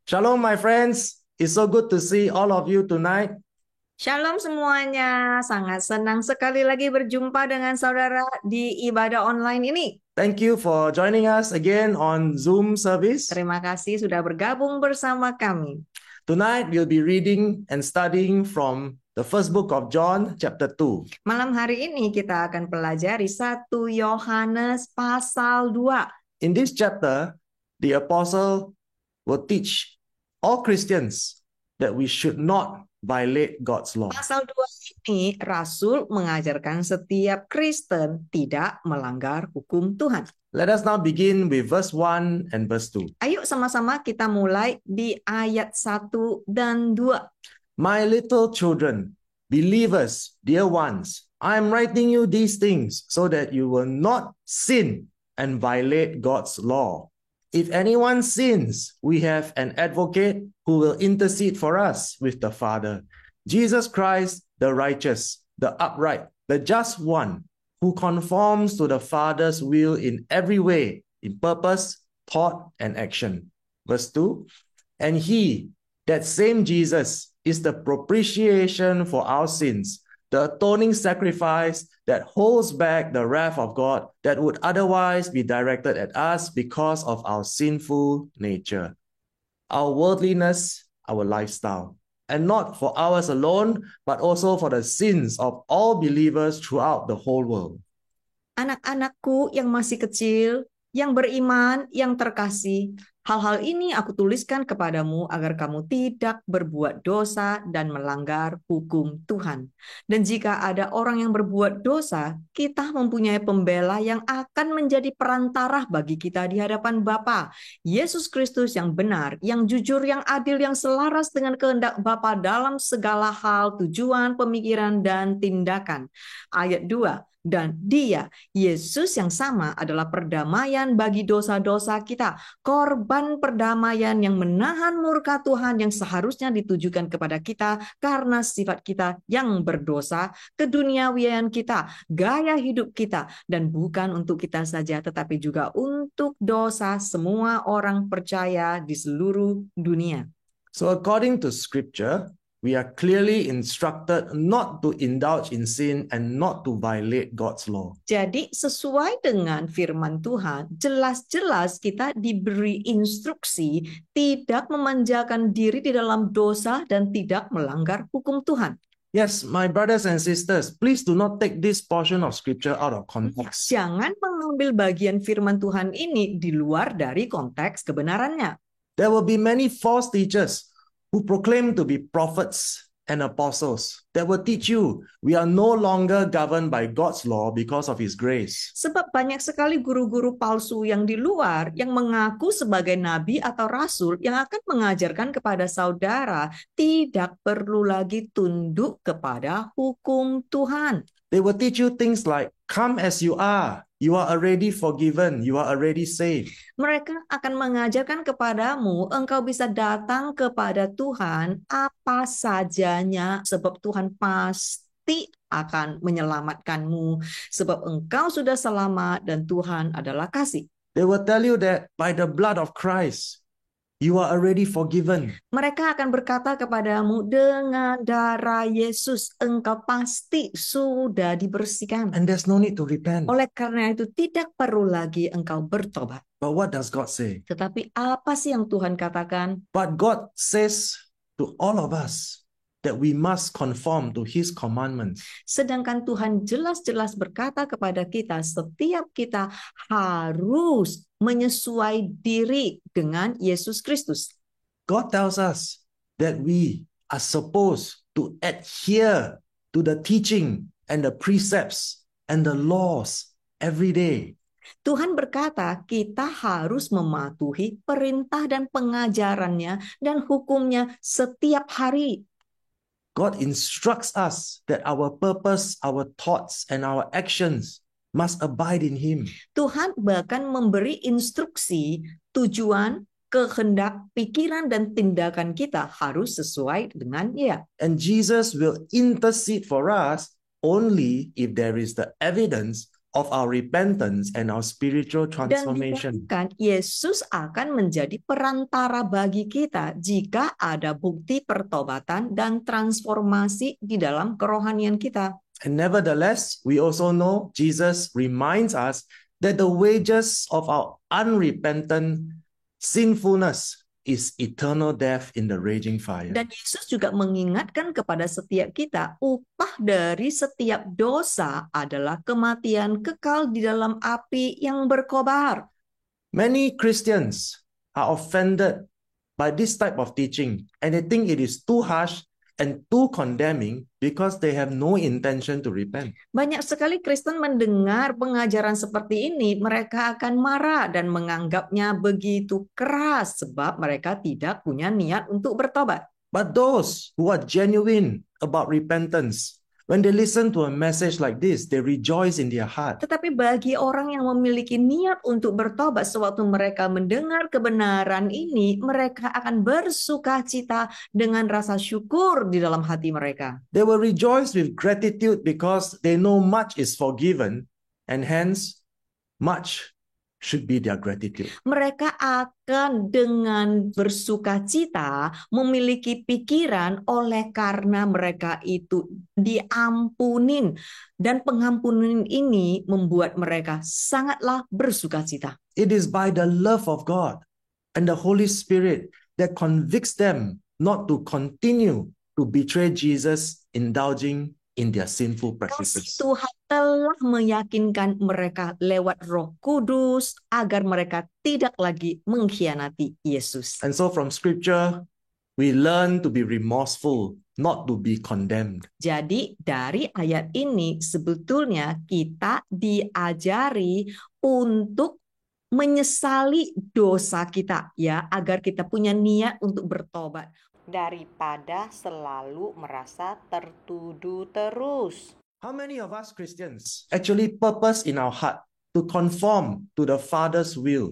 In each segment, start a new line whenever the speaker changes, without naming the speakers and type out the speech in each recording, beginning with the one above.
Shalom, my friends. It's so good to see all of you tonight.
Shalom semuanya, sangat senang sekali lagi berjumpa dengan saudara di ibadah online ini.
Thank you for joining us again on Zoom service.
Terima kasih sudah bergabung bersama kami.
Tonight, we'll be reading and studying from the first book of John, chapter 2.
Malam hari ini kita akan pelajari 1 Yohanes pasal 2.
In this chapter, the apostle will teach all Christians that we should not violate God's law.
Pasal 2 ini Rasul mengajarkan setiap Kristen tidak melanggar hukum Tuhan.
Let us now begin with verse 1 and verse 2.
Ayo sama-sama kita mulai di ayat 1 dan 2.
My little children, believers, dear ones, I am writing you these things so that you will not sin and violate God's law. If anyone sins, we have an advocate who will intercede for us with the Father, Jesus Christ, the righteous, the upright, the just one, who conforms to the Father's will in every way, in purpose, thought, and action. Verse 2, and he, that same Jesus, is the propitiation for our sins, the atoning sacrifice that holds back the wrath of God that would otherwise be directed at us because of our sinful nature, our worldliness, our lifestyle, and not for ours alone, but also for the sins of all believers throughout the whole world.
Anak-anakku yang masih kecil, yang beriman, yang terkasih, hal-hal ini aku tuliskan kepadamu agar kamu tidak berbuat dosa dan melanggar hukum Tuhan. Dan jika ada orang yang berbuat dosa, kita mempunyai pembela yang akan menjadi perantara bagi kita di hadapan Bapa, Yesus Kristus yang benar, yang jujur, yang adil, yang selaras dengan kehendak Bapa dalam segala hal, tujuan, pemikiran, dan tindakan. Ayat 2. Dan dia, Yesus yang sama adalah perdamaian bagi dosa-dosa kita, korban perdamaian yang menahan murka Tuhan yang seharusnya ditujukan kepada kita karena sifat kita yang berdosa, keduniawian kita, gaya hidup kita, dan bukan untuk kita saja tetapi juga untuk dosa semua orang percaya di seluruh dunia.
So according to scripture, we are clearly instructed not to indulge in sin and not to violate God's law.
Jadi sesuai dengan firman Tuhan, jelas-jelas kita diberi instruksi tidak memanjakan diri di dalam dosa dan tidak melanggar hukum Tuhan.
Yes, my brothers and sisters, please do not take this portion of scripture out of context.
Jangan mengambil bagian firman Tuhan ini di luar dari konteks kebenarannya.
There will be many false teachers who proclaim to be prophets and apostles that will teach you we are no longer governed by God's law because of His grace.
Sebab banyak sekali guru-guru palsu yang di luar yang mengaku sebagai nabi atau rasul yang akan mengajarkan kepada saudara tidak perlu lagi tunduk kepada hukum Tuhan.
They will teach you things like, come as you are already forgiven, you are already saved.
Mereka akan mengajarkan kepadamu, engkau bisa datang kepada Tuhan apa sajanya, sebab Tuhan pasti akan menyelamatkanmu, sebab engkau sudah selamat dan Tuhan adalah kasih.
They will tell you that by the blood of Christ, you are already forgiven.
Mereka akan berkata kepadamu, dengan darah Yesus engkau pasti sudah dibersihkan.
And there's no need to repent.
Oleh karena itu tidak perlu lagi engkau bertobat.
But what does God say?
Tetapi apa sih yang Tuhan katakan?
But God says to all of us that we must conform to His commandments.
Sedangkan Tuhan jelas-jelas berkata kepada kita, setiap kita harus menyesuaikan diri dengan Yesus Kristus.
God tells us that we are supposed to adhere to the teaching and the precepts and the laws every day.
Tuhan berkata kita harus mematuhi perintah dan pengajarannya dan hukumnya setiap hari.
God instructs us that our purpose, our thoughts, and our actions must abide in Him.
Tuhan bahkan memberi instruksi, tujuan, kehendak, pikiran, dan tindakan kita harus sesuai dengan Dia.
And Jesus will intercede for us only if there is the evidence of our repentance and our spiritual
Dan
transformation.
dijanjikan Yesus akan menjadi perantara bagi kita jika ada bukti pertobatan dan transformasi di dalam kerohanian kita.
And nevertheless, we also know Jesus reminds us that the wages of our unrepentant sinfulness is eternal death in the raging fire.
Dan Yesus juga mengingatkan kepada setiap kita, upah dari setiap dosa adalah kematian kekal di dalam api yang berkobar.
Many Christians are offended by this type of teaching, and they think it is too harsh and too condemning because they have no intention to repent.
Banyak sekali Kristen mendengar pengajaran seperti ini, mereka akan marah dan menganggapnya begitu keras sebab mereka tidak punya niat untuk bertobat.
But those who are genuine about repentance, when they listen to a message like this, they rejoice in their heart.
Tetapi bagi orang yang memiliki niat untuk bertobat sewaktu mereka mendengar kebenaran ini, mereka akan bersuka cita dengan rasa syukur di dalam hati mereka.
They will rejoice with gratitude because they know much is forgiven, and hence much should be their gratitude.
Mereka akan dengan bersuka cita memiliki pikiran oleh karena mereka itu diampunin. Dan pengampunan ini membuat mereka sangatlah bersuka cita.
It is by the love of God and the Holy Spirit that convicts them not to continue to betray Jesus, indulging in their sinful
Kasih
practices.
Tuhan telah meyakinkan mereka lewat Roh Kudus agar mereka tidak lagi mengkhianati Yesus.
And so from scripture, we learn to be remorseful, not to be condemned.
Jadi dari ayat ini sebetulnya kita diajari untuk menyesali dosa kita ya, agar kita punya niat untuk bertobat daripada selalu merasa tertuduh terus.
How many of us Christians actually purpose in our heart to conform to the Father's will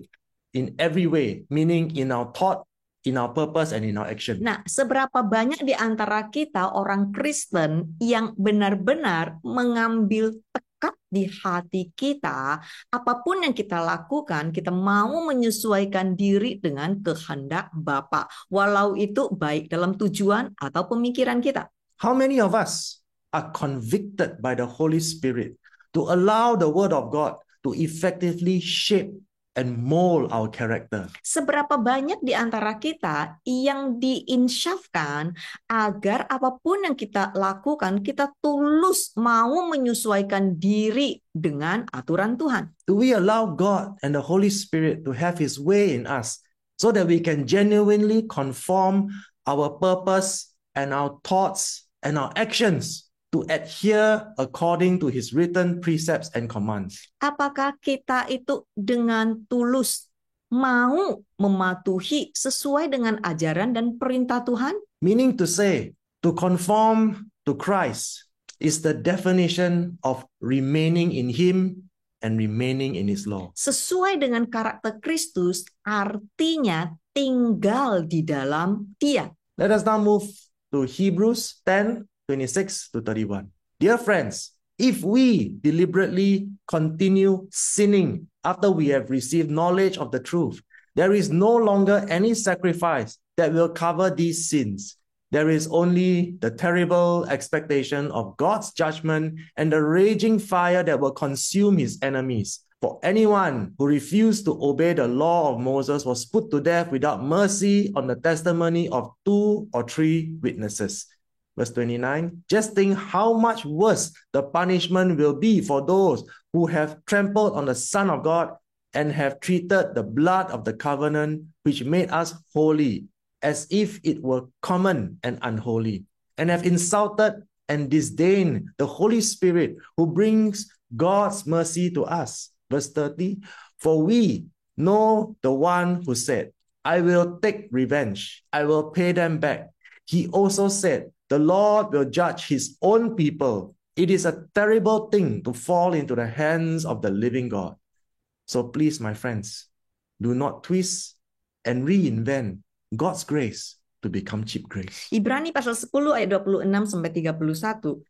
in every way, meaning in our thought, in our purpose, and in our action?
Nah, seberapa banyak di antara kita orang Kristen yang benar-benar mengambil tekad di hati kita, apapun yang kita lakukan, kita mau menyesuaikan diri dengan kehendak Bapa, walau itu baik dalam tujuan atau pemikiran kita.
How many of us are convicted by the Holy Spirit to allow the Word of God to effectively shape and mold our character?
Seberapa banyak di antara kita yang diinsyafkan agar apapun yang kita lakukan, kita tulus mau menyesuaikan diri dengan aturan Tuhan.
Do we allow God and the Holy Spirit to have His way in us so that we can genuinely conform our purpose and our thoughts and our actions to adhere according to His written precepts and commands?
Apakah kita itu dengan tulus mau mematuhi sesuai dengan ajaran dan perintah Tuhan?
Meaning to say, to conform to Christ is the definition of remaining in Him and remaining in His law.
Sesuai dengan karakter Kristus artinya tinggal di dalam Dia.
Let us now move to Hebrews 10:26 to 31. Dear friends, if we deliberately continue sinning after we have received knowledge of the truth, there is no longer any sacrifice that will cover these sins. There is only the terrible expectation of God's judgment and the raging fire that will consume His enemies. For anyone who refused to obey the law of Moses was put to death without mercy on the testimony of 2 or 3 witnesses. Verse 29, just think how much worse the punishment will be for those who have trampled on the Son of God and have treated the blood of the covenant which made us holy as if it were common and unholy, and have insulted and disdained the Holy Spirit who brings God's mercy to us. Verse 30, for we know the one who said, I will take revenge, I will pay them back. He also said, the Lord will judge His own people. It is a terrible thing to fall into the hands of the living God. So please, my friends, do not twist and reinvent God's grace to become cheap grace.
Ibrani pasal 10 ayat 26 sampai 31.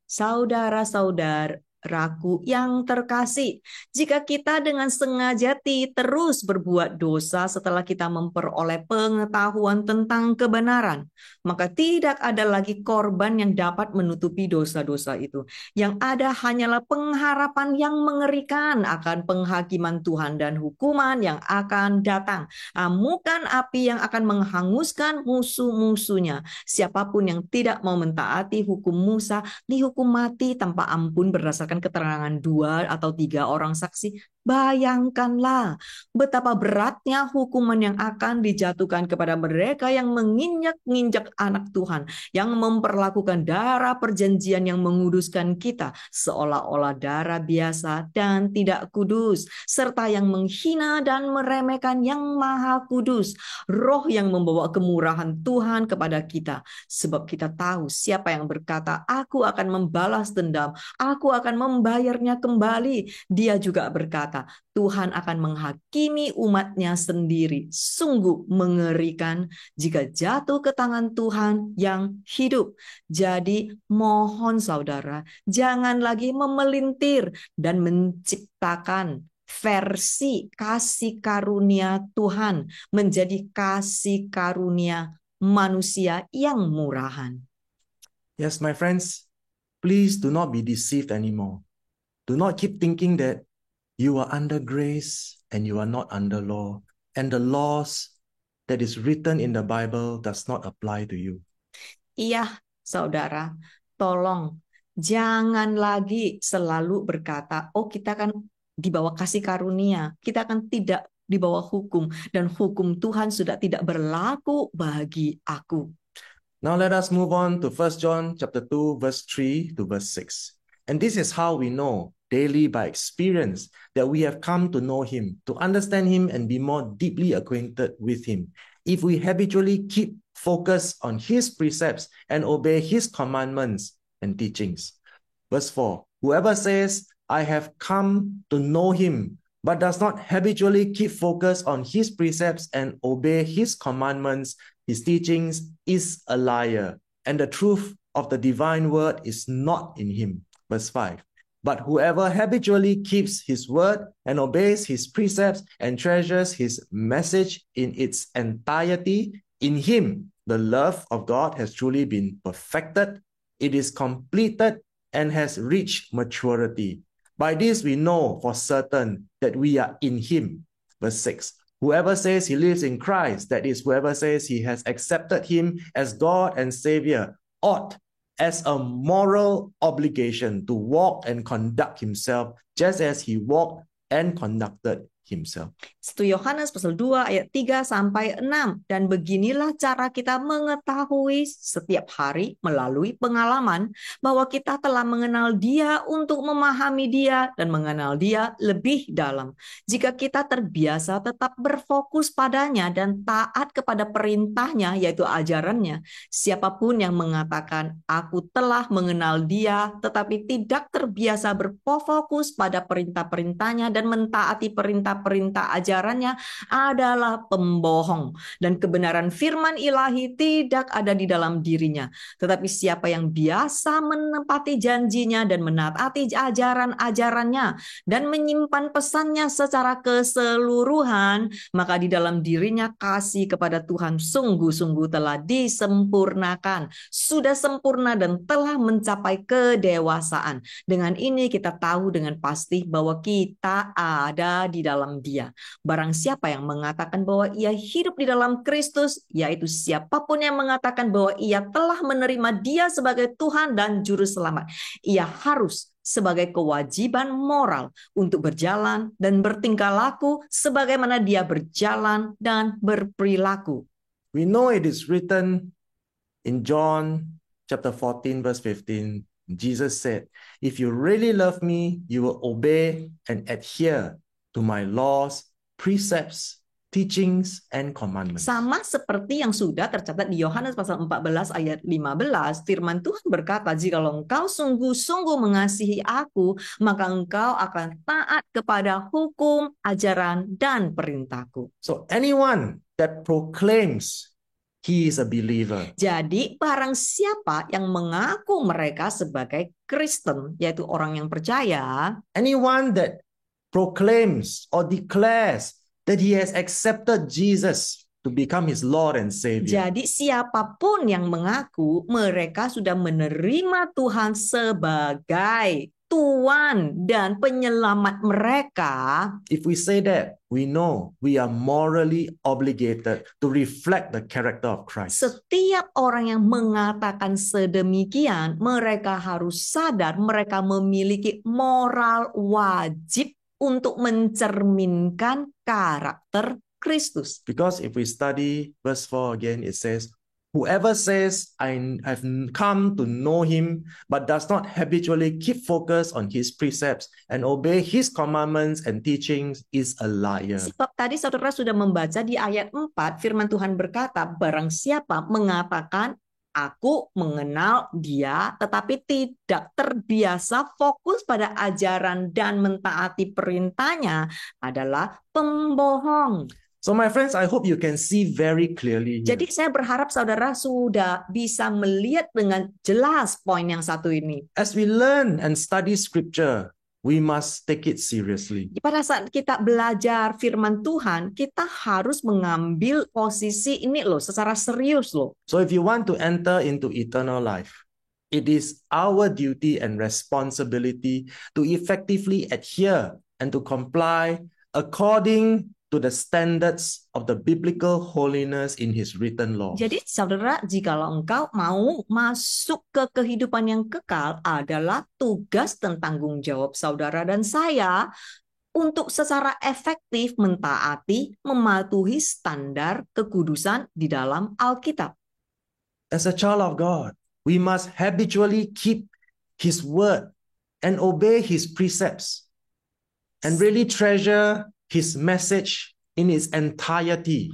saudaraku yang terkasih, jika kita dengan sengaja terus berbuat dosa setelah kita memperoleh pengetahuan tentang kebenaran, maka tidak ada lagi korban yang dapat menutupi dosa-dosa itu. Yang ada hanyalah pengharapan yang mengerikan akan penghakiman Tuhan dan hukuman yang akan datang. Amukan api yang akan menghanguskan musuh-musuhnya. Siapapun yang tidak mau mentaati hukum Musa dihukum mati tanpa ampun berdasarkan keterangan 2 atau 3 orang saksi. Bayangkanlah betapa beratnya hukuman yang akan dijatuhkan kepada mereka yang menginjak-injak anak Tuhan, yang memperlakukan darah perjanjian yang menguduskan kita seolah-olah darah biasa dan tidak kudus, serta yang menghina dan meremehkan yang maha kudus, roh yang membawa kemurahan Tuhan kepada kita. Sebab kita tahu siapa yang berkata, aku akan membalas dendam, aku akan membayarnya kembali. Dia juga berkata, Tuhan akan menghakimi umatnya sendiri. Sungguh mengerikan jika jatuh ke tangan Tuhan yang hidup. Jadi mohon saudara, jangan lagi memelintir dan menciptakan versi kasih karunia Tuhan menjadi kasih karunia manusia yang murahan.
Yes, my friends, please do not be deceived anymore. Do not keep thinking that you are under grace and you are not under law, and the laws that is written in the Bible does not apply to you.
Iya, saudara, tolong jangan lagi selalu berkata, oh kita kan di bawah kasih karunia, kita kan tidak di bawah hukum, dan hukum Tuhan sudah tidak berlaku bagi aku.
Now let us move on to 1 John chapter 2, verse 3 to verse 6. And this is how we know daily by experience that we have come to know him, to understand him and be more deeply acquainted with him. If we habitually keep focus on his precepts and obey his commandments and teachings. Verse 4, whoever says, I have come to know him, but does not habitually keep focus on his precepts and obey his commandments, his teachings, is a liar, and the truth of the divine word is not in him. Verse 5, but whoever habitually keeps his word and obeys his precepts and treasures his message in its entirety, in him the love of God has truly been perfected, it is completed, and has reached maturity. By this we know for certain that we are in him. Verse 6, whoever says he lives in Christ, that is, whoever says he has accepted him as God and Savior, ought as a moral obligation to walk and conduct himself just as he walked and conducted himself.
1 Yohanes pasal 2 ayat 3 sampai 6. Dan beginilah cara kita mengetahui setiap hari melalui pengalaman bahwa kita telah mengenal Dia untuk memahami Dia dan mengenal Dia lebih dalam. Jika kita terbiasa tetap berfokus padanya dan taat kepada perintahnya, yaitu ajarannya, siapapun yang mengatakan aku telah mengenal Dia tetapi tidak terbiasa berfokus pada perintah-perintahnya dan mentaati perintah ajarannya adalah pembohong, dan kebenaran firman ilahi tidak ada di dalam dirinya. Tetapi siapa yang biasa menepati janjinya dan menaati ajaran-ajarannya dan menyimpan pesannya secara keseluruhan, maka di dalam dirinya kasih kepada Tuhan sungguh-sungguh telah disempurnakan, sudah sempurna dan telah mencapai kedewasaan. Dengan ini kita tahu dengan pasti bahwa kita ada di dalam Dia. Barang siapa yang mengatakan bahwa ia hidup di dalam Kristus, yaitu siapapun yang mengatakan bahwa ia telah menerima Dia sebagai Tuhan dan Juru Selamat, ia harus sebagai kewajiban moral untuk berjalan dan bertingkah laku sebagaimana Dia berjalan dan berperilaku.
We know it is written in John chapter 14, verse 15, Jesus said, if you really love me, you will obey and adhere to my laws, precepts, teachings, and commandments.
Sama seperti yang sudah tercatat di Yohanes pasal 14 ayat 15, firman Tuhan berkata, jikalau engkau sungguh-sungguh mengasihi aku, maka engkau akan taat kepada hukum, ajaran, dan perintahku.
So anyone that proclaims he is a believer.
Jadi barang siapa yang mengaku mereka sebagai Kristen, yaitu orang yang percaya,
Anyone that proclaims or declares that he has accepted Jesus to become his Lord and Savior,
jadi siapapun yang mengaku mereka sudah menerima Tuhan sebagai Tuhan dan penyelamat mereka,
if we say that, we know we are morally obligated to reflect the character of Christ.
setiap orang yang mengatakan sedemikian, mereka harus sadar mereka memiliki moral wajib untuk mencerminkan karakter Kristus.
Because if we study verse 4 again, it says, whoever says, I have come to know him, but does not habitually keep focus on his precepts and obey his commandments and teachings is a liar.
Sebab tadi saudara sudah membaca di ayat 4, firman Tuhan berkata, barang siapa mengatakan, aku mengenal dia, tetapi tidak terbiasa fokus pada ajaran dan mentaati perintahnya adalah pembohong.
So my friends, I hope you can see very clearly here.
Jadi saya berharap saudara sudah bisa melihat dengan jelas poin yang satu ini.
As we learn and study scripture, we must take it seriously.
Pada saat kita belajar firman Tuhan, kita harus mengambil posisi ini loh, secara serius loh.
So if you want to enter into eternal life, it is our duty and responsibility to effectively adhere and to comply according to the standards of the biblical holiness in his written law.
Jadi saudara, jikalau engkau mau masuk ke kehidupan yang kekal, adalah tugas dan tanggung jawab saudara dan saya untuk secara efektif mentaati, mematuhi standar kekudusan di dalam Alkitab.
As a child of God, we must habitually keep his word and obey his precepts and really treasure his message in its entirety.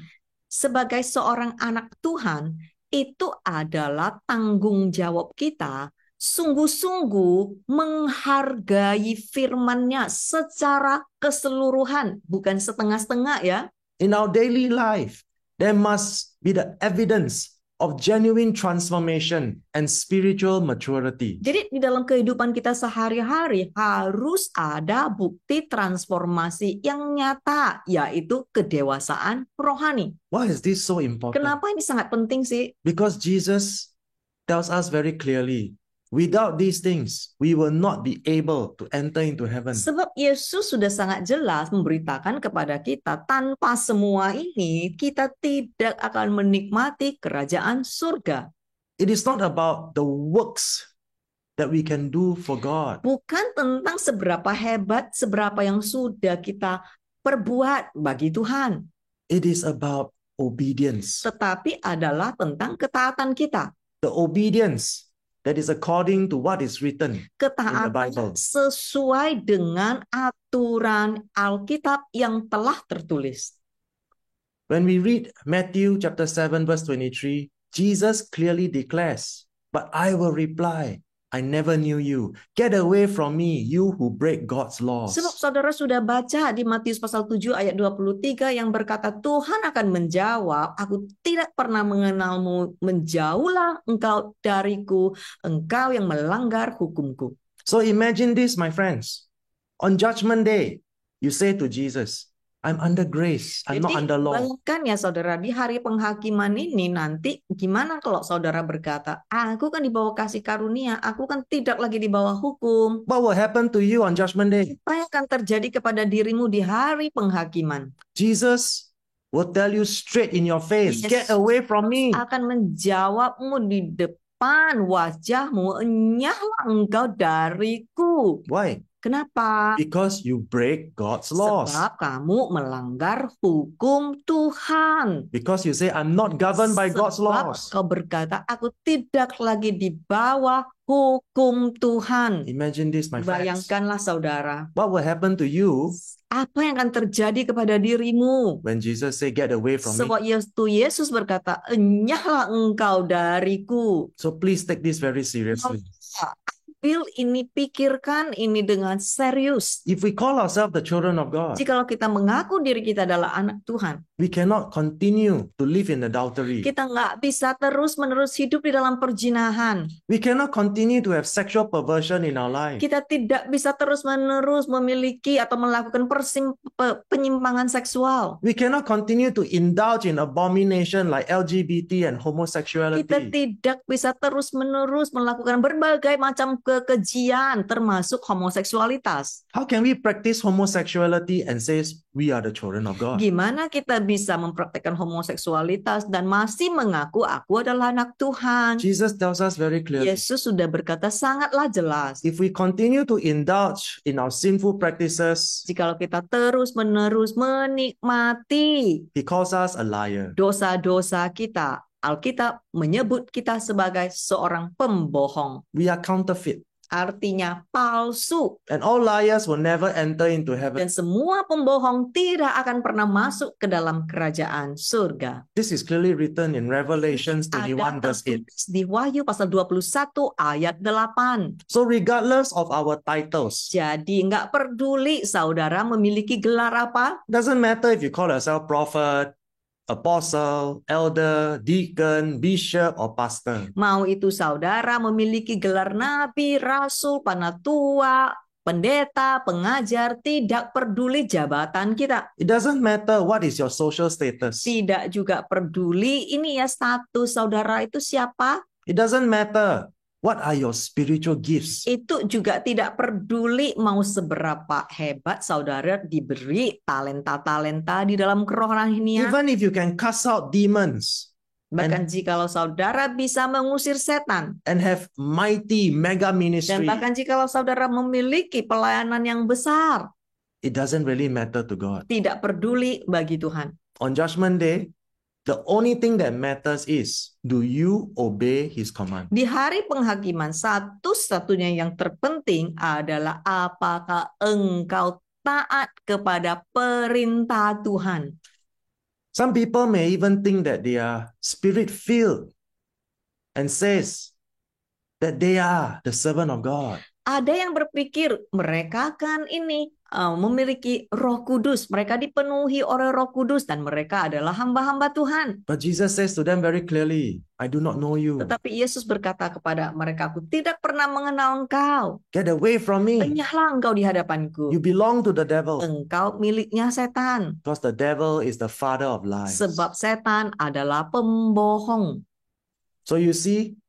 Sebagai seorang anak Tuhan, itu adalah tanggung jawab kita sungguh-sungguh menghargai firman-Nya secara keseluruhan, bukan setengah-setengah ya.
In our daily life, there must be the evidence of genuine transformation and spiritual maturity.
Jadi di dalam kehidupan kita sehari-hari harus ada bukti transformasi yang nyata, yaitu kedewasaan rohani.
Why is this so important?
Kenapa ini sangat penting sih?
Because Jesus tells us very clearly, without these things, we will not be able to enter into heaven.
Sebab Yesus sudah sangat jelas memberitakan kepada kita, tanpa semua ini kita tidak akan menikmati kerajaan surga.
It is not about the works that we can do for God.
Bukan tentang seberapa hebat, seberapa yang sudah kita perbuat bagi Tuhan.
It is about obedience.
Tetapi adalah tentang ketaatan kita.
The obedience that is according to what is written in the Bible.
Ketaatan sesuai dengan aturan Alkitab yang telah tertulis.
When we read Matthew chapter 7 verse 23, Jesus clearly declares, "But I will reply, I never knew you. Get away from me, you who break God's laws."
Sebab saudara sudah baca di Matius pasal 7 ayat 23 yang berkata, Tuhan akan menjawab, aku tidak pernah mengenalmu, menjauhlah engkau dariku, engkau yang melanggar hukumku.
So imagine this, my friends. On Judgment Day, you say to Jesus, I'm under grace, I'm not under law.
Bayangkan ya saudara, di hari penghakiman ini nanti gimana kalau saudara berkata, aku kan di bawah kasih karunia, aku kan tidak lagi di bawah hukum.
What will happen to you on Judgment Day?
Apa yang akan terjadi kepada dirimu di hari penghakiman?
Jesus will tell you straight in your face,
Yes.
get away from me.
Akan menjawabmu di depan wajahmu, enyahlah engkau dariku.
Why?
Kenapa?
Because you break God's laws.
Sebab kamu melanggar hukum Tuhan.
Because you say, I'm not governed by God's
Sebab
laws.
kau berkata, aku tidak lagi di bawah hukum Tuhan.
Imagine this, my friends.
Bayangkanlah saudara,
What will happen to you
apa yang akan terjadi kepada dirimu?
when Jesus say, get away from me?
Sebab Yesus berkata, enyahlah engkau dariku.
So please take this very seriously.
ambil ini, pikirkan ini dengan serius.
If we call ourselves the children of God,
Jikalau kita mengaku diri kita adalah anak Tuhan,
we cannot continue to live in adultery.
kita nggak bisa terus-menerus hidup di dalam perjinahan.
We cannot continue to have sexual perversion in our life.
Kita tidak bisa terus-menerus memiliki atau melakukan penyimpangan seksual.
We cannot continue to indulge in abomination like LGBT and
Kita
homosexuality.
tidak bisa terus-menerus melakukan berbagai macam kekejian, termasuk homoseksualitas.
How can we practice homosexuality and say we are the children of God?
Gimana kita bisa mempraktekkan homoseksualitas dan masih mengaku aku adalah anak Tuhan?
Jesus tells us very clearly,
Yesus sudah berkata sangatlah jelas.
if we continue to indulge in our sinful practices,
Jikalau kita terus-menerus menikmati
he calls us a liar.
dosa-dosa kita, Alkitab menyebut kita sebagai seorang pembohong.
We are counterfeit.
Artinya palsu.
And all liars will never enter into heaven.
Dan semua pembohong tidak akan pernah masuk ke dalam kerajaan surga.
This is clearly written in Revelations
Ada
21 verse 8.
tertulis di Wahyu pasal 21 ayat 8.
So regardless of our titles,
Jadi nggak peduli saudara memiliki gelar apa,
doesn't matter if you call yourself prophet, apostle, elder, deacon, bishop, or pastor.
mau itu saudara memiliki gelar nabi, rasul, panatua, pendeta, pengajar, tidak peduli jabatan kita.
It doesn't matter what is your social status.
Tidak juga peduli ini ya status saudara itu siapa.
It doesn't matter what are your spiritual gifts.
Itu juga tidak peduli mau seberapa hebat saudara diberi talenta-talenta di dalam kerohanian.
Even if you can cast out demons
Bahkan jikalau saudara bisa mengusir setan.
and have mighty mega
Dan
ministry,
bahkan jikalau saudara memiliki pelayanan yang besar.
it doesn't really matter to God.
Tidak peduli bagi Tuhan.
On Judgment Day, the only thing that matters is, do you obey His command?
Di hari penghakiman, satu-satunya yang terpenting adalah apakah engkau taat kepada perintah Tuhan.
Some people may even think that they are spirit-filled and says that they are the servant of God.
Ada yang berpikir mereka kan ini memiliki Roh Kudus, mereka dipenuhi oleh Roh Kudus dan mereka adalah hamba-hamba Tuhan.
But Jesus says to them very clearly, I do not know you.
Tetapi Yesus berkata kepada mereka, aku tidak pernah mengenal engkau.
Get away from me.
Enyahlah engkau di hadapanku.
You belong to the devil.
Engkau miliknya setan.
Because the devil is the father of lies.
Sebab setan adalah pembohong.
So you see,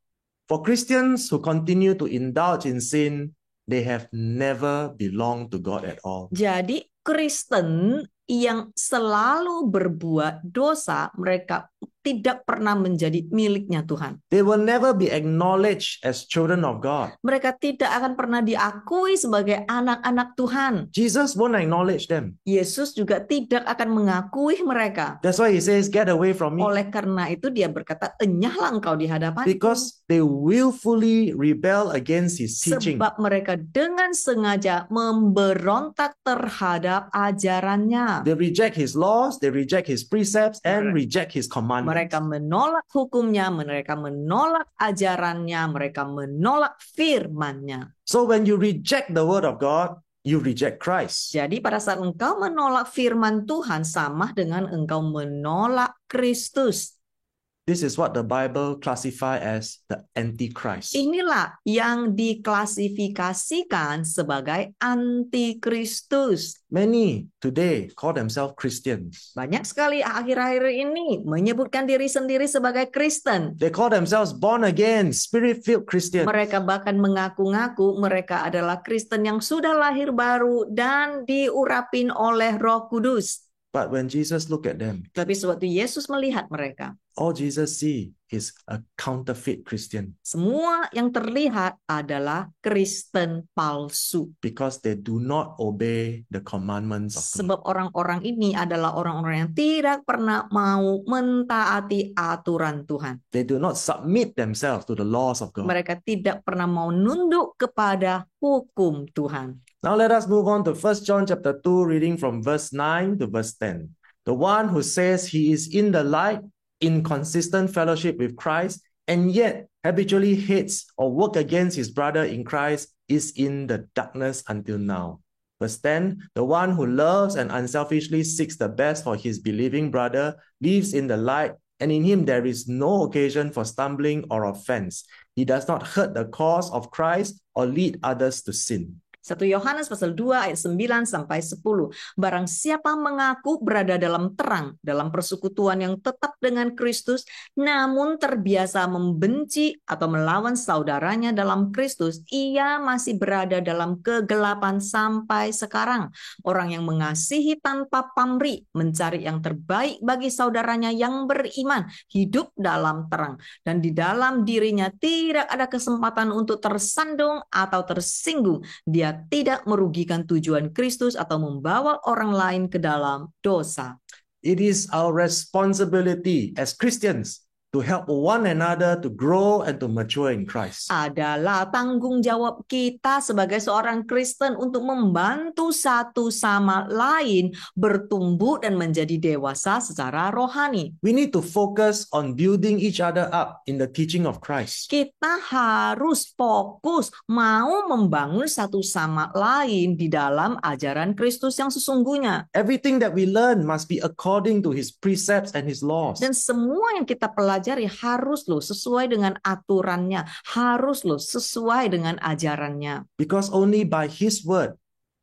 for Christians who continue to indulge in sin, they have never belonged to God at all.
Jadi Kristen yang selalu berbuat dosa, mereka tidak pernah menjadi miliknya Tuhan.
They will never be acknowledged as children of God.
Mereka tidak akan pernah diakui sebagai anak-anak Tuhan.
Jesus won't acknowledge them.
Yesus juga tidak akan mengakui mereka.
That's why he says, get away from me.
Oleh karena itu dia berkata, enyahlah engkau di hadapanku.
Because they willfully rebel against his teaching.
Sebab mereka dengan sengaja memberontak terhadap ajarannya.
They reject his laws, they reject his precepts, and reject his commandments.
Mereka menolak hukumnya, mereka menolak ajarannya, mereka menolak firman-Nya.
So when you reject the word of God, you reject Christ.
Jadi pada saat engkau menolak firman Tuhan, sama dengan engkau menolak Kristus.
This is what the Bible classify as the Antichrist.
Inilah yang diklasifikasikan sebagai antikristus.
Many today call themselves Christians.
Banyak sekali akhir-akhir ini menyebutkan diri sendiri sebagai Kristen.
They call themselves born again, spirit-filled Christians.
Mereka bahkan mengaku-ngaku mereka adalah Kristen yang sudah lahir baru dan diurapin oleh Roh Kudus.
But when Jesus look at them,
Tapi sewaktu Yesus melihat mereka,
all Jesus see is a counterfeit Christian
semua yang terlihat adalah Kristen palsu.
because they do not obey the commandments of God.
Sebab orang-orang ini adalah orang-orang yang tidak pernah mau mentaati aturan Tuhan.
They do not submit themselves to the laws of God.
Mereka tidak pernah mau nunduk kepada hukum Tuhan.
Now let us move on to 1 John chapter 2, reading from verse 9 to verse 10. The one who says he is in the light, in consistent fellowship with Christ, and yet habitually hates or work against his brother in Christ is in the darkness until now. Verse 10, the one who loves and unselfishly seeks the best for his believing brother lives in the light, and in him there is no occasion for stumbling or offense. He does not hurt the cause of Christ or lead others to sin.
1 Yohanes pasal 2 ayat 9 sampai 10. Barang siapa mengaku berada dalam terang, dalam persekutuan yang tetap dengan Kristus, namun terbiasa membenci atau melawan saudaranya dalam Kristus, ia masih berada dalam kegelapan sampai sekarang. Orang yang mengasihi tanpa pamrih, mencari yang terbaik bagi saudaranya yang beriman, hidup dalam terang. Dan di dalam dirinya tidak ada kesempatan untuk tersandung atau tersinggung. Dia tidak merugikan tujuan Kristus atau membawa orang lain ke dalam dosa.
It is our responsibility as Christians to help one another to grow and to mature in Christ.
Adalah tanggung jawab kita sebagai seorang Kristen untuk membantu satu sama lain bertumbuh dan menjadi dewasa secara rohani.
We need to focus on building each other up in the teaching of Christ.
Kita harus fokus mau membangun satu sama lain di dalam ajaran Kristus yang sesungguhnya.
Everything that we learn must be according to his precepts and his laws.
Dan semua yang kita pelajari harus loh sesuai dengan aturannya, harus loh sesuai dengan ajarannya.
Because only by his word,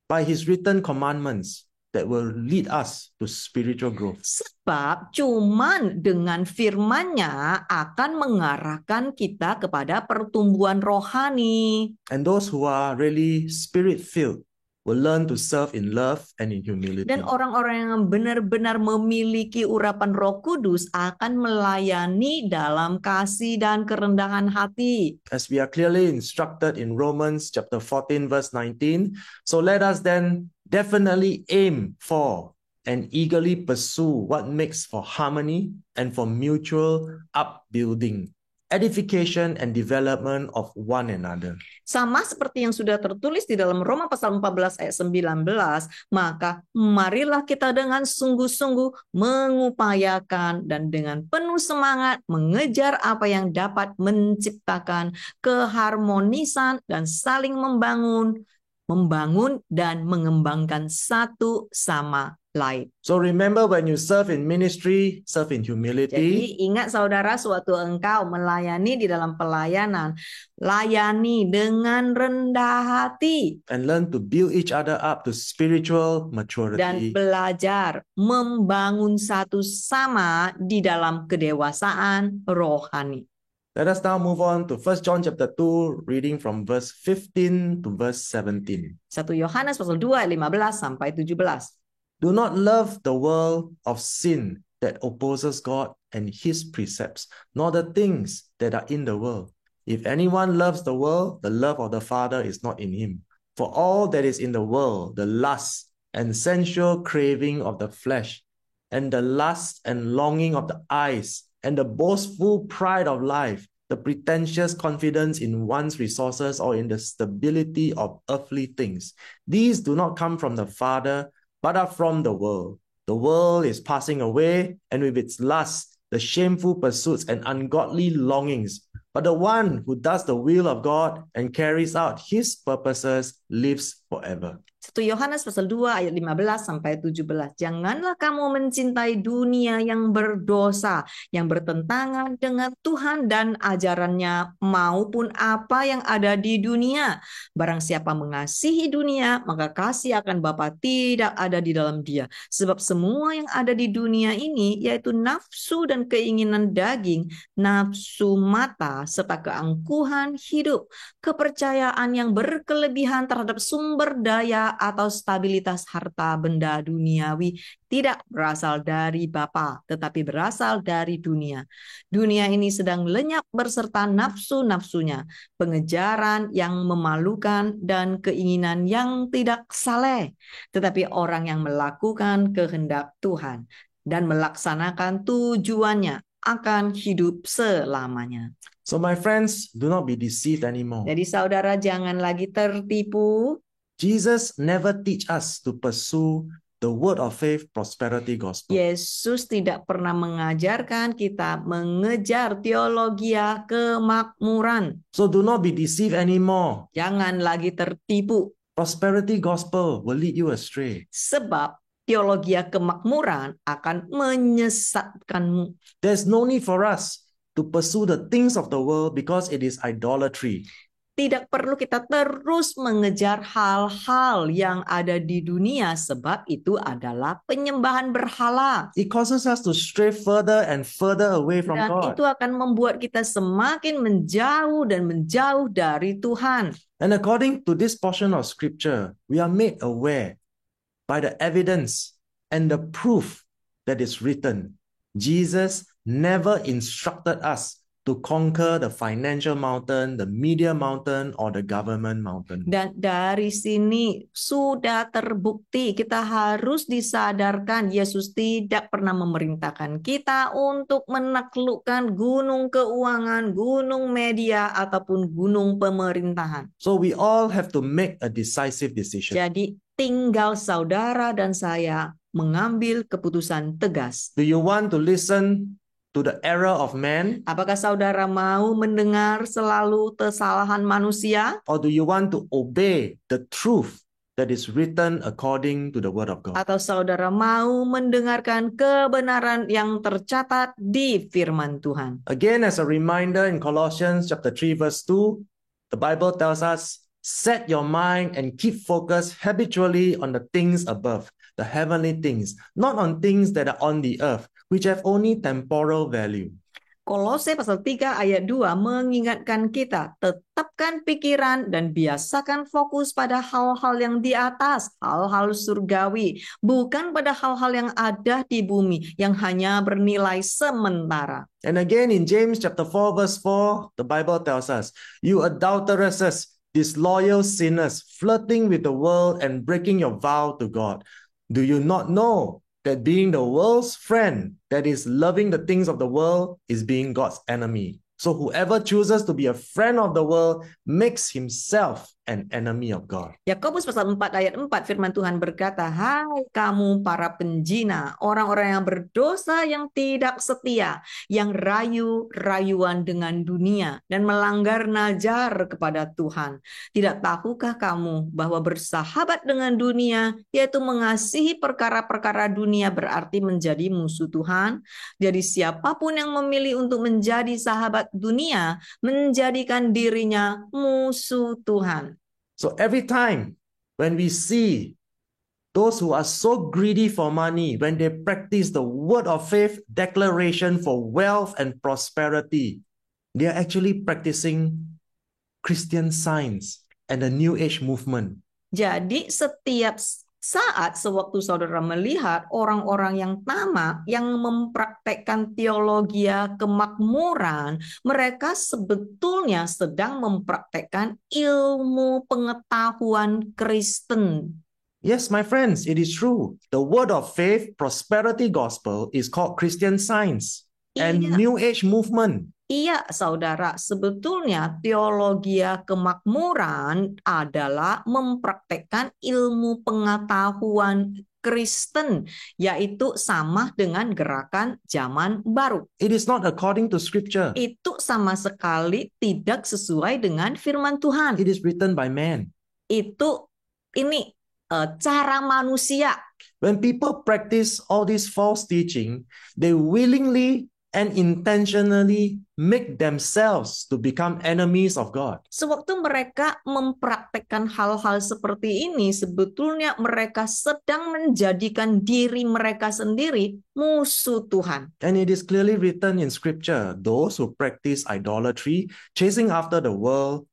by his written commandments, that will lead us to spiritual growth.
Sebab cuman dengan firman-Nya akan mengarahkan kita kepada pertumbuhan rohani.
And those who are really spirit-filled will learn to serve in love and in humility.
Dan orang-orang yang benar-benar memiliki urapan Roh Kudus akan melayani dalam kasih dan kerendahan hati.
As we are clearly instructed in Romans chapter 14 verse 19, so let us then definitely aim for and eagerly pursue what makes for harmony and for mutual upbuilding, edification and development of one another.
Sama seperti yang sudah tertulis di dalam Roma pasal 14 ayat 19, maka marilah kita dengan sungguh-sungguh mengupayakan dan dengan penuh semangat mengejar apa yang dapat menciptakan keharmonisan dan saling membangun dan mengembangkan satu sama lain.
So remember, when you serve in ministry, serve in humility.
Jadi ingat saudara, suatu engkau melayani di dalam pelayanan, layani dengan rendah hati.
And learn to build each other up to spiritual maturity.
Dan belajar membangun satu sama di dalam kedewasaan rohani.
Let us now move on to 1 John chapter 2, reading from verse 15 to verse 17.
1 Yohanes pasal 2 ayat 15 sampai 17.
Do not love the world of sin that opposes God and his precepts, nor the things that are in the world. If anyone loves the world, the love of the Father is not in him. For all that is in the world, the lust and sensual craving of the flesh, and the lust and longing of the eyes, and the boastful pride of life, the pretentious confidence in one's resources or in the stability of earthly things. These do not come from the Father, but are from the world. The world is passing away, and with its lust, the shameful pursuits and ungodly longings. But the one who does the will of God and carries out his purposes lives forever.
1 Yohanes pasal 2 ayat 15 sampai 17. Janganlah kamu mencintai dunia yang berdosa, yang bertentangan dengan Tuhan dan ajarannya, maupun apa yang ada di dunia. Barang siapa mengasihi dunia, maka kasih akan Bapa tidak ada di dalam dia. Sebab semua yang ada di dunia ini, yaitu nafsu dan keinginan daging, nafsu mata, serta keangkuhan hidup, kepercayaan yang berkelebihan terhadap sumber daya atau stabilitas harta benda duniawi tidak berasal dari Bapa, tetapi berasal dari dunia. Dunia ini sedang lenyap berserta nafsu-nafsunya, pengejaran yang memalukan dan keinginan yang tidak saleh. Tetapi orang yang melakukan kehendak Tuhan dan melaksanakan tujuannya akan hidup selamanya.
So my friends, do not be deceived anymore.
Jadi saudara jangan lagi tertipu.
Jesus never teach us to pursue the word of faith, prosperity gospel.
Yesus tidak pernah mengajarkan kita mengejar teologia kemakmuran.
So do not be deceived anymore.
Jangan lagi tertipu,
Prosperity gospel will lead you astray.
sebab teologia kemakmuran akan menyesatkanmu.
There's no need for us to pursue the things of the world because it is idolatry.
Tidak perlu kita terus mengejar hal-hal yang ada di dunia, sebab itu adalah penyembahan berhala.
It causes us to stray further and further away from
Dan
God.
itu akan membuat kita semakin menjauh dan menjauh dari Tuhan.
And according to this portion of scripture, we are made aware by the evidence and the proof that is written. Jesus never instructed us to conquer the financial mountain, the media mountain, or the government mountain.
Dan dari sini sudah terbukti, kita harus disadarkan Yesus tidak pernah memerintahkan kita untuk menaklukkan gunung keuangan, gunung media, ataupun gunung pemerintahan.
So we all have to make a decisive decision.
Jadi tinggal saudara dan saya mengambil keputusan tegas.
Do you want to listen to the error of man,
Apakah saudara mau mendengar selalu kesalahan manusia?
or do you want to obey the truth that is written according to the word of God?
Atau saudara mau mendengarkan kebenaran yang tercatat di firman Tuhan?
Again, as a reminder, in Colossians chapter 3, verse 2, the Bible tells us, set your mind and keep focus habitually on the things above, the heavenly things, not on things that are on the earth, which have only temporal value.
Kolose pasal 3 ayat 2 mengingatkan kita, tetapkan pikiran dan biasakan fokus pada hal-hal yang di atas, hal-hal surgawi, bukan pada hal-hal yang ada di bumi yang hanya bernilai sementara.
And again, in James chapter 4, verse 4, the Bible tells us, you adulteresses, disloyal sinners, flirting with the world and breaking your vow to God. Do you not know that being the world's friend, that is loving the things of the world, is being God's enemy? So whoever chooses to be a friend of the world makes himself an enemy of God.
Yakobus pasal 4 ayat 4 firman Tuhan berkata, hai kamu para penjina, orang-orang yang berdosa yang tidak setia, yang rayu-rayuan dengan dunia dan melanggar najar kepada Tuhan. Tidak tahukah kamu bahwa bersahabat dengan dunia, yaitu mengasihi perkara-perkara dunia, berarti menjadi musuh Tuhan? Jadi siapapun yang memilih untuk menjadi sahabat dunia, menjadikan dirinya musuh Tuhan.
So every time when we see those who are so greedy for money, when they practice the word of faith declaration for wealth and prosperity, they are actually practicing Christian Science and the New Age movement.
Jadi setiap saat sewaktu saudara melihat orang-orang yang tamak, yang mempraktekkan teologi kemakmuran, mereka sebetulnya sedang mempraktekkan ilmu pengetahuan Kristen.
Yes, my friends, it is true. The word of faith, prosperity gospel is called Christian Science and
Iya.
New Age movement.
Iya, saudara, sebetulnya teologi kemakmuran adalah mempraktekkan ilmu pengetahuan Kristen, yaitu sama dengan gerakan zaman baru.
It is not according to scripture.
Itu sama sekali tidak sesuai dengan firman Tuhan.
It is written by man.
Itu ini cara manusia.
When people practice all this false teaching, they willingly and intentionally make themselves to become enemies of God.
Sewaktu mereka mempraktekkan hal-hal seperti ini, sebetulnya mereka sedang menjadikan diri mereka sendiri musuh Tuhan.
And it is clearly written in scripture, those who practice idolatry, chasing after the world,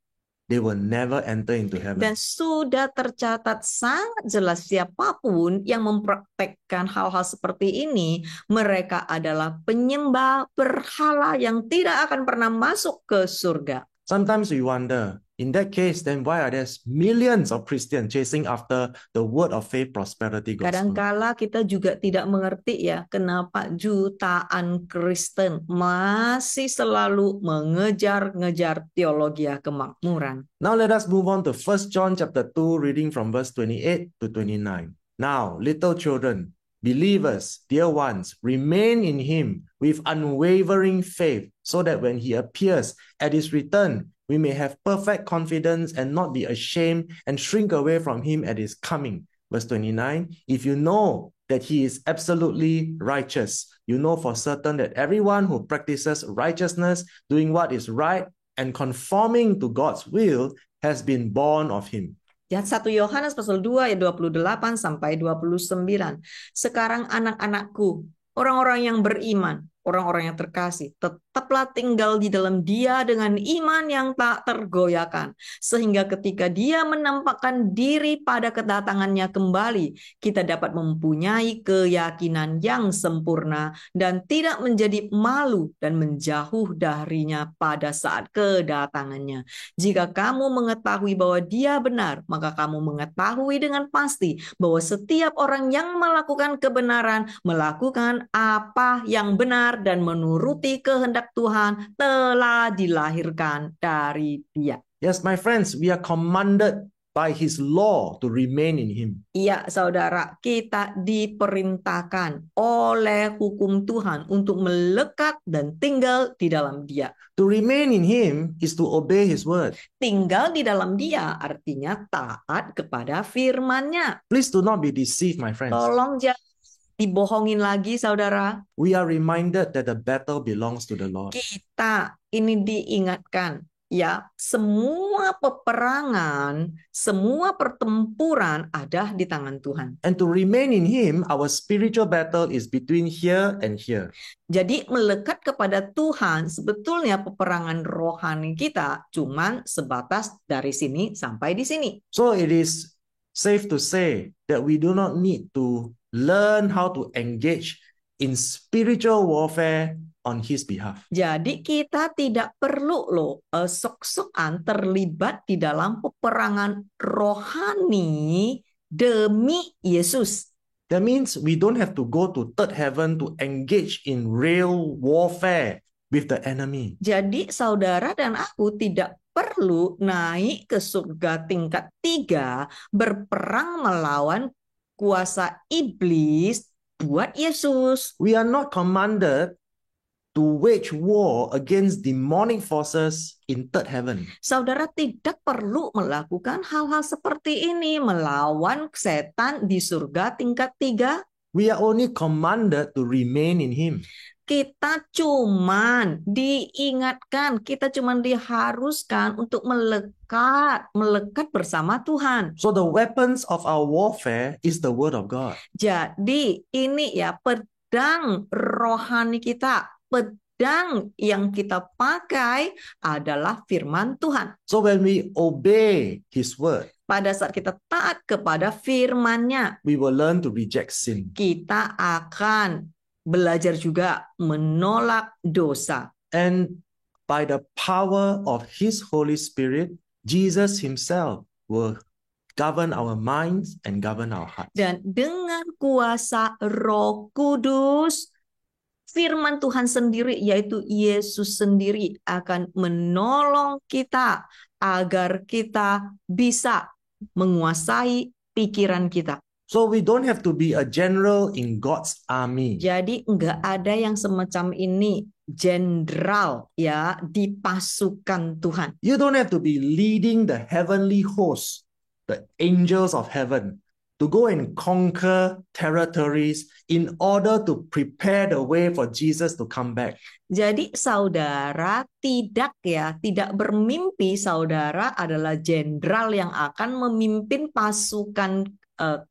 they will never enter into heaven.
Dan sudah tercatat sangat jelas siapapun yang mempraktekkan hal-hal seperti ini, mereka adalah penyembah berhala yang tidak akan pernah masuk ke surga.
Sometimes we wonder, in that case, then why are there millions of Christians chasing after the word of faith, prosperity gospel?
Kadangkala kita juga tidak mengerti ya, kenapa jutaan Kristen masih selalu mengejar-ngejar teologi kemakmuran.
Now let us move on to 1 John chapter 2, reading from verse 28 to 29. Now, little children, believers, dear ones, remain in him with unwavering faith, so that when he appears at his return, we may have perfect confidence and not be ashamed and shrink away from him at his coming. Verse 29, if you know that he is absolutely righteous, you know for certain that everyone who practices righteousness, doing what is right, and conforming to God's will has been born of him.
Ya, 1 Yohanes pasal 2 ayat 28 sampai 29. Sekarang anak-anakku, orang-orang yang beriman, orang-orang yang terkasih, tetaplah tinggal di dalam Dia dengan iman yang tak tergoyahkan, sehingga ketika Dia menampakkan diri pada kedatangannya kembali, kita dapat mempunyai keyakinan yang sempurna dan tidak menjadi malu dan menjauh darinya pada saat kedatangannya. Jika kamu mengetahui bahwa Dia benar, maka kamu mengetahui dengan pasti bahwa setiap orang yang melakukan kebenaran, melakukan apa yang benar dan menuruti kehendak Tuhan, telah dilahirkan dari Dia.
Yes, my friends, we are commanded by his law to remain in him.
Iya, saudara, kita diperintahkan oleh hukum Tuhan untuk melekat dan tinggal di dalam Dia.
To remain in him is to obey his word.
Tinggal di dalam Dia artinya taat kepada firman-Nya.
Please do not be deceived, my friends.
Tolong jangan dibohongin lagi, saudara.
We are reminded that the battle belongs to the Lord.
Kita ini diingatkan, ya, semua peperangan, semua pertempuran ada di tangan Tuhan.
And to remain in him, our spiritual battle is between here and here.
Jadi melekat kepada Tuhan, sebetulnya peperangan rohani kita cuman sebatas dari sini sampai di sini.
So it is safe to say that we do not need to learn how to engage in spiritual warfare on his behalf.
Jadi kita tidak perlu sok-sokan terlibat di dalam peperangan rohani demi Yesus.
That means we don't have to go to third heaven to engage in real warfare with the enemy.
Jadi saudara dan aku tidak perlu naik ke surga tingkat 3 berperang melawan kuasa iblis buat Yesus.
We are not commanded to wage war against demonic forces in third heaven.
Saudara tidak perlu melakukan hal-hal seperti ini, melawan setan di surga tingkat 3.
We are only commanded to remain in him.
Kita cuman diingatkan, kita cuman diharuskan untuk melekat bersama Tuhan.
So the weapons of our warfare is the word of God.
Jadi ini ya pedang rohani kita, pedang yang kita pakai adalah firman Tuhan.
So when we obey his word,
pada saat kita taat kepada firman-Nya,
we will learn to reject sin.
Kita akan belajar juga menolak dosa.
And by the power of his Holy Spirit, Jesus himself will govern our minds and govern our hearts.
Dan dengan kuasa Roh Kudus, firman Tuhan sendiri, yaitu Yesus sendiri, akan menolong kita agar kita bisa menguasai pikiran kita.
So we don't have to be a general in God's army.
Jadi enggak ada yang semacam ini, jenderal ya di pasukan Tuhan.
You don't have to be leading the heavenly hosts, the angels of heaven, to go and conquer territories in order to prepare the way for Jesus to come back.
Jadi saudara tidak bermimpi saudara adalah jenderal yang akan memimpin pasukan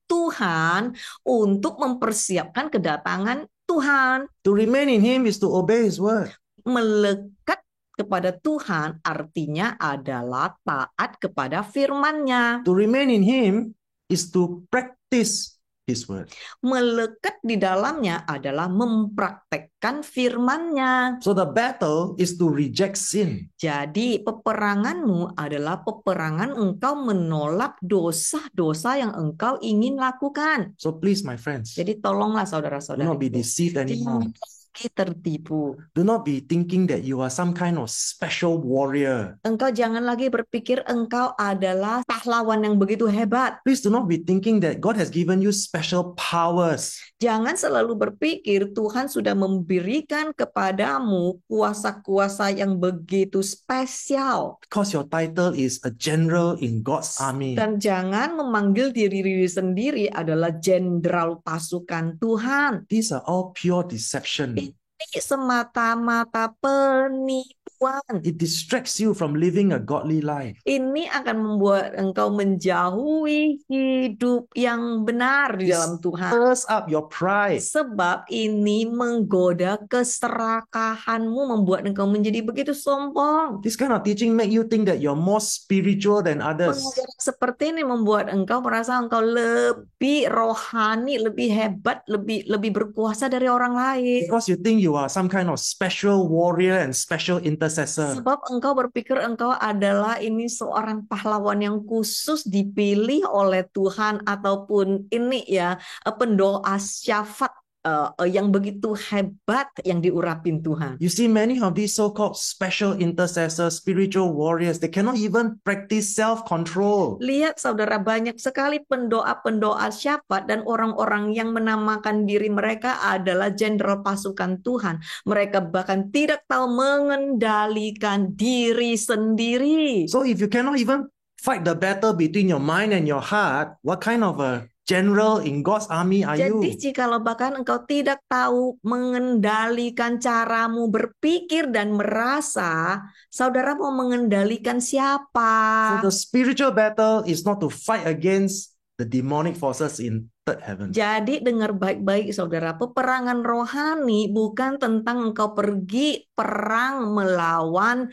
Tuhan untuk mempersiapkan kedatangan Tuhan.
To remain in him is to obey his word.
Melekat kepada Tuhan artinya adalah taat kepada firman-Nya.
To remain in him is to practice his word.
Melekat di dalamnya adalah mempraktekkan firman-Nya.
So the battle is to reject sin.
Jadi peperanganmu adalah peperangan engkau menolak dosa-dosa yang engkau ingin lakukan.
So please, my friends,
Jadi tolonglah
do
saudara-saudara,
not be deceived anymore.
lagi tertipu.
Do not be thinking that you are some kind of special warrior.
Engkau jangan lagi berpikir engkau adalah pahlawan yang begitu hebat.
Please do not be thinking that God has given you special powers.
Jangan selalu berpikir Tuhan sudah memberikan kepadamu kuasa-kuasa yang begitu spesial.
Because your title is a general in God's army.
Dan jangan memanggil diri sendiri adalah jenderal pasukan Tuhan.
These are all pure deception.
Ini semata-mata penipuan.
It distracts you from living a godly life.
Ini akan membuat engkau menjauhi hidup yang benar di dalam Tuhan.
Stirs up your pride.
Sebab ini menggoda keserakahanmu, membuat engkau menjadi begitu sombong.
This kind of teaching make you think that you're more spiritual than others.
Pengajaran seperti ini membuat engkau merasa engkau lebih rohani, lebih hebat, lebih berkuasa dari orang lain.
Because you think you are some kind of special warrior and special intercessor.
Sebab engkau berpikir engkau adalah ini seorang pahlawan yang khusus dipilih oleh Tuhan, ataupun ini ya pendoa syafaat yang begitu hebat yang diurapin Tuhan.
You see, many of these so-called special intercessors, spiritual warriors, they cannot even practice self-control.
Lihat saudara, banyak sekali pendoa-pendoa syafaat dan orang-orang yang menamakan diri mereka adalah jenderal pasukan Tuhan. Mereka bahkan tidak tahu mengendalikan diri sendiri.
So if you cannot even fight the battle between your mind and your heart, what kind of a general in God's army are you?
Jadi jikalau bahkan engkau tidak tahu mengendalikan caramu berpikir dan merasa, saudara mau mengendalikan siapa?
So the spiritual battle is not to fight against the demonic forces in third heaven.
Jadi dengar baik-baik saudara, peperangan rohani bukan tentang engkau pergi perang melawan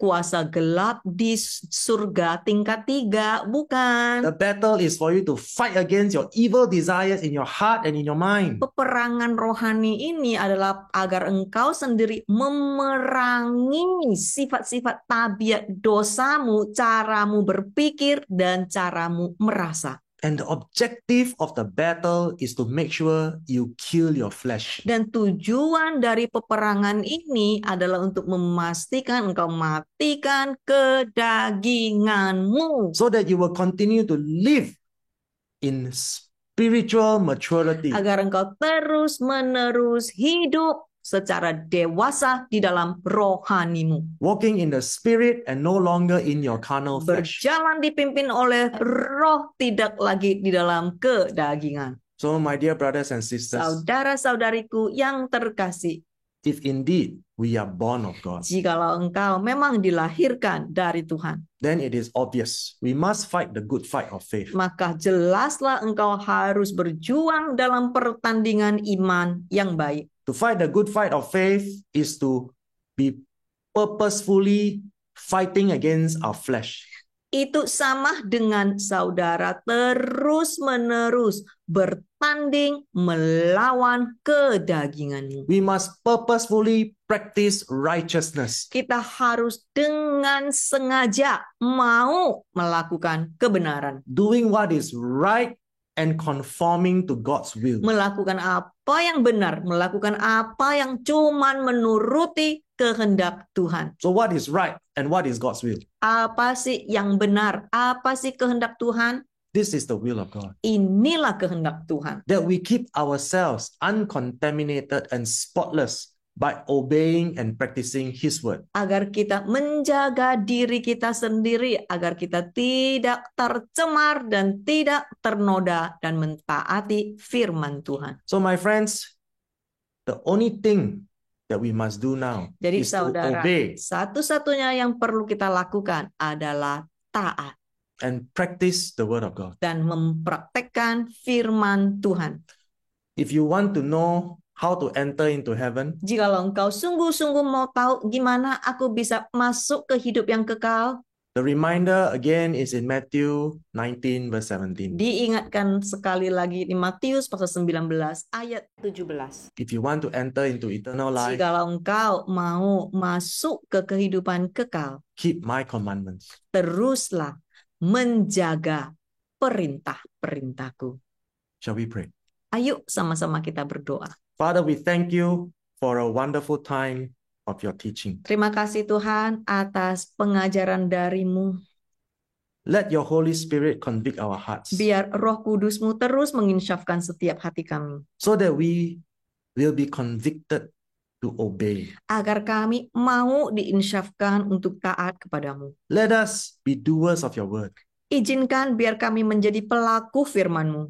kuasa gelap di surga tingkat 3, bukan.
The battle is for you to fight against your evil desires in your heart and in your mind.
Peperangan rohani ini adalah agar engkau sendiri memerangi sifat-sifat tabiat dosamu, caramu berpikir dan caramu merasa.
And the objective of the battle is to make sure you kill your flesh.
Dan tujuan dari peperangan ini adalah untuk memastikan engkau matikan kedaginganmu.
So that you will continue to live in spiritual maturity.
Agar engkau terus-menerus hidup secara dewasa di dalam rohanimu.
Walking in the spirit and no longer in your carnal flesh.
Berjalan dipimpin oleh roh, tidak lagi di dalam kedagingan.
So my dear brothers and sisters,
Saudara-saudariku yang terkasih,
if indeed we are born of God,
jikalau engkau memang dilahirkan dari Tuhan,
then it is obvious we must fight the good fight of faith.
maka jelaslah engkau harus berjuang dalam pertandingan iman yang baik.
To fight the good fight of faith is to be purposefully fighting against our flesh.
Itu sama dengan saudara terus-menerus bertanding melawan kedaginganmu.
We must purposefully practice righteousness.
Kita harus dengan sengaja mau melakukan kebenaran.
Doing what is right and conforming to God's will.
Melakukan apa yang benar, melakukan apa yang cuman menuruti kehendak Tuhan.
So what is right and what is God's will?
Apa sih yang benar? Apa sih kehendak Tuhan?
This is the will of God.
Inilah kehendak Tuhan.
That we keep ourselves uncontaminated and spotless by obeying and practicing His word.
Agar kita menjaga diri kita sendiri, agar kita tidak tercemar dan tidak ternoda dan mentaati firman Tuhan.
So my friends, the only thing that we must do now
Jadi
is to
saudara,
obey
satu-satunya yang perlu kita lakukan adalah taat
and practice the word of God.
dan mempraktekkan firman Tuhan.
If you want to know how to enter into heaven,
Jikalau engkau sungguh-sungguh mau tahu gimana aku bisa masuk ke hidup yang kekal,
the reminder again is in Matthew 19 verse 17.
diingatkan sekali lagi di Matius pasal 19 ayat 17.
If you want to enter into eternal life,
Jikalau engkau mau masuk ke kehidupan kekal,
keep my commandments.
teruslah menjaga perintah-perintahku.
Shall we pray?
Ayo sama-sama kita berdoa.
Father, we thank you for a wonderful time of your teaching.
Terima kasih Tuhan atas pengajaran dari-Mu.
Let your Holy Spirit convict our hearts
Biar Roh Kudus-Mu terus menginsyafkan setiap hati kami.
so that we will be convicted to obey.
Agar kami mau diinsyafkan untuk taat kepadamu.
Let us be doers of your word.
Izinkan biar kami menjadi pelaku firman-Mu.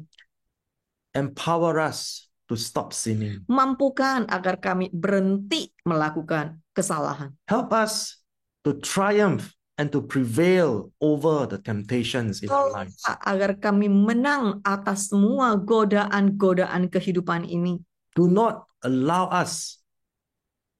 Empower us to stop sinning.
Mampukan agar kami berhenti melakukan kesalahan.
Help us to triumph and to prevail over the temptations in our lives.
Agar kami menang atas semua godaan-godaan kehidupan ini.
Do not allow us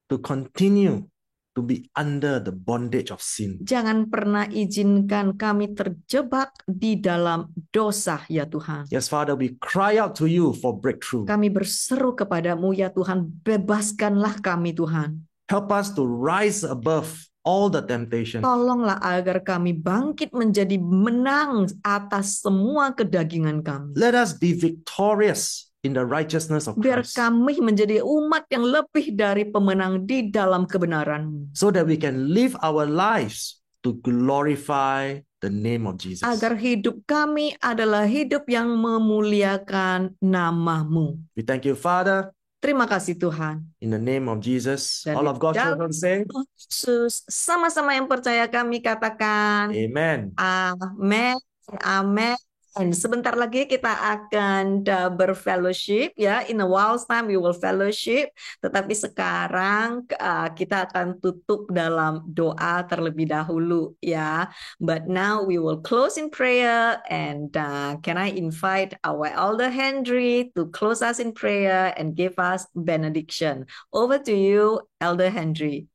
to continue to be under the bondage of sin.
Jangan pernah izinkan kami terjebak di dalam dosa, ya Tuhan.
Yes, Father, we cry out to you for breakthrough.
Kami berseru kepadamu, ya Tuhan, bebaskanlah kami, Tuhan.
Help us to rise above all the temptation.
Tolonglah agar kami bangkit menjadi menang atas semua kedagingan kami.
Let us be victorious in the righteousness of
Biar
Christ,
kami menjadi umat yang lebih dari pemenang di dalam kebenaran-Mu.
so that we can live our lives to glorify the name of Jesus.
Agar hidup kami adalah hidup yang memuliakan nama-Mu.
We thank you, Father,
Terima kasih Tuhan.
in the name of Jesus.
Dan
All of God's
dalam
children say,
Yesus, sama-sama yang percaya kami katakan,
Amen.
amin, amin. Dan sebentar lagi kita akan berfellowship ya. In a while's time we will fellowship. Tetapi sekarang kita akan tutup dalam doa terlebih dahulu ya. But now we will close in prayer, and can I invite our Elder Henry to close us in prayer and give us benediction. Over to you, Elder Henry.